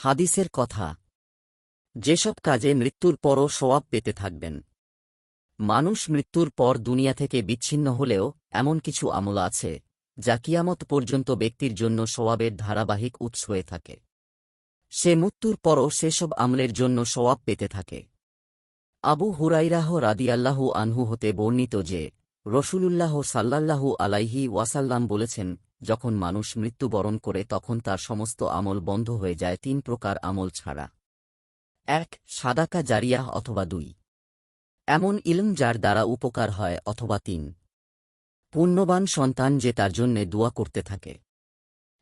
হাদিসের কথা, যেসব কাজে মৃত্যুর পরও সওয়াব পেতে থাকবেন। মানুষ মৃত্যুর পর দুনিয়া থেকে বিচ্ছিন্ন হলেও এমন কিছু আমল আছে যা কিয়ামত পর্যন্ত ব্যক্তির জন্য সওয়াবের ধারাবাহিক উৎস হয়ে থাকে। সে মৃত্যুর পরও সেসব আমলের জন্য সওয়াব পেতে থাকে। আবু হুরাইরাহ রাদিয়াল্লাহু আনহু হতে বর্ণিত যে রসূলুল্লাহ সাল্লাল্লাহু আলাইহি ওয়াসাল্লাম বলেছেন, যখন মানুষ মৃত্যুবরণ করে তখন তার সমস্ত আমল বন্ধ হয়ে যায় ৩ প্রকার আমল ছাড়া। ১. সাদাকা জারিয়াহ, অথবা ২. এমন ইলম যার দ্বারা উপকার হয়, অথবা ৩. পুণ্যবান সন্তান যে তার জন্যে দোয়া করতে থাকে।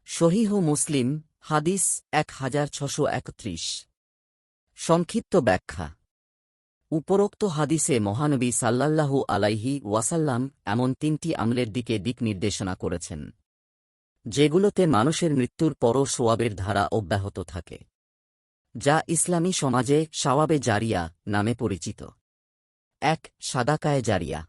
সহিহ মুসলিম হাদিস 1631। সংক্ষিপ্ত ব্যাখ্যা। উপরোক্ত হাদিসে মহানবী সাল্লাল্লাহু আলাইহি ওয়াসাল্লাম এমন ৩টি আমলের দিক নির্দেশনা করেছেন, যেগুলোতে মানুষের মৃত্যুর পরও সওয়াবের ধারা অব্যাহত থাকে, যা ইসলামী সমাজে সওয়াবে জারিয়া নামে পরিচিত। ১. সাদাকায়ে জারিয়া।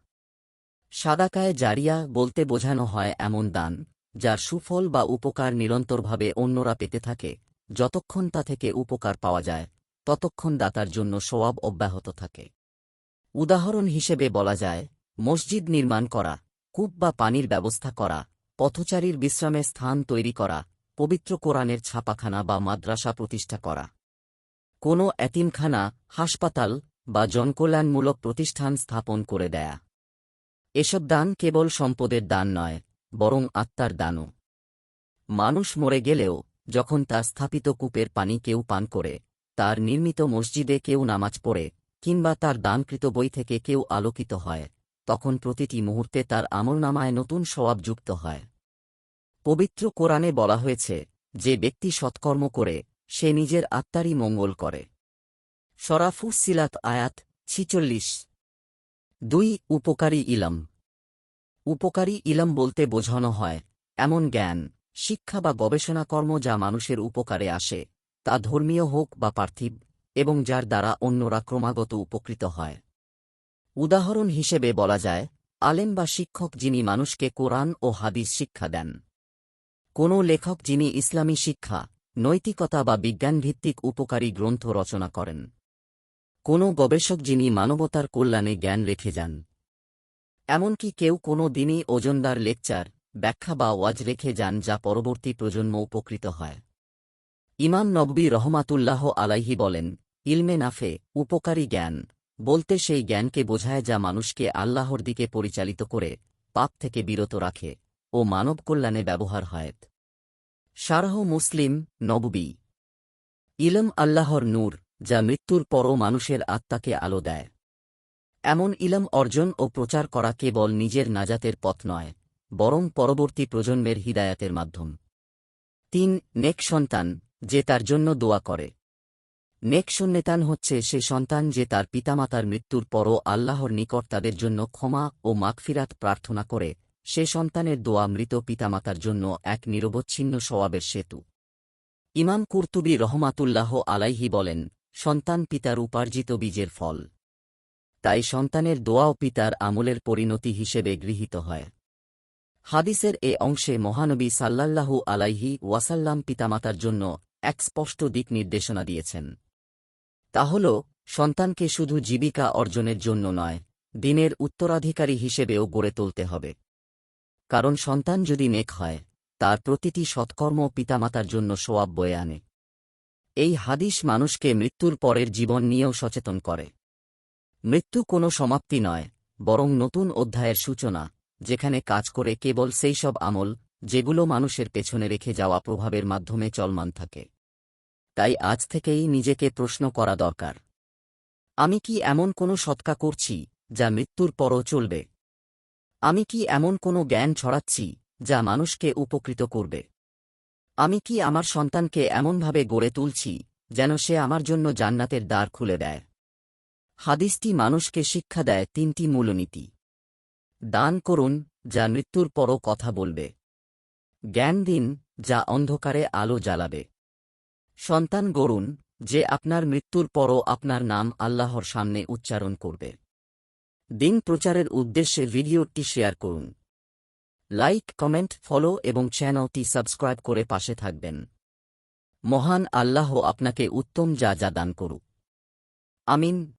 সাদাকায়ে জারিয়া বলতে বোঝানো হয় এমন দান যার সুফল বা উপকার নিরন্তরভাবে অন্যরা পেতে থাকে, যতক্ষণ তা থেকে উপকার পাওয়া যায় ততক্ষণ দাতার জন্য সওয়াব অব্যাহত থাকে। উদাহরণ হিসেবে বলা যায়, মসজিদ নির্মাণ করা, কূপ বা পানির ব্যবস্থা করা, পথচারীর বিশ্রামের স্থান তৈরি করা, পবিত্র কোরআনের ছাপাখানা বা মাদ্রাসা প্রতিষ্ঠা করা, কোনো এতিমখানা, হাসপাতাল বা জনকল্যাণমূলক প্রতিষ্ঠান স্থাপন করে দেয়া। এসব দান কেবল সম্পদের দান নয়, বরং আত্মার দানও। মানুষ মরে গেলেও যখন তার স্থাপিত কূপের পানি কেউ পান করে, তার নির্মিত মসজিদে কেউ নামাজ পড়ে, কিংবা তার দানকৃত বই থেকে কেউ আলোকিত হয়, তখন প্রতিটি মুহূর্তে তার আমলনামায় নতুন সওয়াব যুক্ত হয়। পবিত্র কোরআনে বলা হয়েছে, যে ব্যক্তি সৎকর্ম করে সে নিজের আত্মারই মঙ্গল করে। সূরা ফুসসিলাত আয়াত ৪৬। ২. উপকারী ইলম। উপকারী ইলম বলতে বোঝানো হয় এমন জ্ঞান, শিক্ষা বা গবেষণাকর্ম যা মানুষের উপকারে আসে, তা ধর্মীয় হোক বা পার্থিব, এবং যার দ্বারা অন্যরা ক্রমাগত উপকৃত হয়। উদাহরণ হিসেবে বলা যায়, আলেম বা শিক্ষক যিনি মানুষকে কোরআন ও হাদিস শিক্ষা দেন। কোনো লেখক যিনি ইসলামী শিক্ষা, নৈতিকতা বা বিজ্ঞানভিত্তিক উপকারী গ্রন্থ রচনা করেন। কোনো গবেষক যিনি মানবতার কল্যাণে জ্ঞান রেখে যান। এমনকি কেউ কোনো দিনই ওজনদার লেকচার, ব্যাখ্যা বা ওয়াজ রেখে যান যা পরবর্তী প্রজন্ম উপকৃত হয়। ইমাম নববী রহমাতুল্লাহ আলাইহি বলেন, ইলমে নাফে, উপকারী জ্ঞান বলতে সেই জ্ঞানকে বোঝায় যা মানুষকে আল্লাহর দিকে পরিচালিত করে, পাপ থেকে বিরত রাখে ও মানব কল্যাণে ব্যবহার হয়। শারহ মুসলিম নববী। ইলম আল্লাহর নূর, যা মৃত্যুর পরও মানুষের আত্মাকে আলো দেয়। এমন ইলম অর্জন ও প্রচার করা কেবল নিজের নাজাতের পথ নয়, বরং পরবর্তী প্রজন্মের হিদায়াতের মাধ্যম। ৩. নেক সন্তান, যে তার জন্য দোয়া করে। নেক সন্তান হচ্ছে সে সন্তান যে তার পিতামাতার মৃত্যুর পরও আল্লাহর নিকট তাদের জন্য ক্ষমা ও মাগফিরাত প্রার্থনা করে। সে সন্তানের দোয়া মৃত পিতামাতার জন্য এক নিরবচ্ছিন্ন সওয়াবের সেতু। ইমাম কুরতুবী রহমাতুল্লাহ আলাইহি বলেন, সন্তান পিতার উপার্জিত বীজের ফল। তাই সন্তানের দোয়াও পিতার আমলের পরিণতি হিসেবে গৃহীত হয়। হাদিসের এ অংশে মহানবী সাল্লাল্লাহু আলাইহি ওয়াসাল্লাম পিতামাতার জন্য এক স্পষ্ট দিক নির্দেশনা দিয়েছেন। তা হল, সন্তানকে শুধু জীবিকা অর্জনের জন্য নয়, দ্বীনের উত্তরাধিকারী হিসেবেও গড়ে তুলতে হবে। কারণ সন্তান যদি নেক হয়, তার প্রতিটি সৎকর্ম পিতামাতার জন্য সওয়াব বয়ে আনে। এই হাদিস মানুষকে মৃত্যুর পরের জীবন নিয়েও সচেতন করে। মৃত্যু কোনো সমাপ্তি নয়, বরং নতুন অধ্যায়ের সূচনা, যেখানে কাজ করে কেবল সেই সব আমল যেগুলো মানুষের পেছনে রেখে যাওয়া প্রভাবের মাধ্যমে চলমান থাকে। তাই আজ থেকেই নিজেকে প্রশ্ন করা দরকার, আমি কি এমন কোনো সৎকার করছি যা মৃত্যুর পরও চলবে? আমি কি এমন কোনো জ্ঞান ছড়াচ্ছি যা মানুষকে উপকৃত করবে? আমি কি আমার সন্তানকে এমনভাবে গড়ে তুলছি যেন সে আমার জন্য জান্নাতের দ্বার খুলে দেয়? হাদিসটি মানুষকে শিক্ষা দেয় ৩টি মূলনীতি। দান করুন, যা মৃত্যুর পরও কথা বলবে। জ্ঞান দিন, যা অন্ধকারে আলো জ্বালাবে। সন্তান গড়ুন, যে আপনার মৃত্যুর পরও আপনার নাম আল্লাহর সামনে উচ্চারণ করবে। দিন প্রচারের উদ্দেশ্যে ভিডিওটি শেয়ার করুন। লাইক, কমেন্ট, ফলো এবং চ্যানেলটি সাবস্ক্রাইব করে পাশে থাকবেন। মহান আল্লাহ আপনাকে উত্তম যা যা দান করুক। আমিন।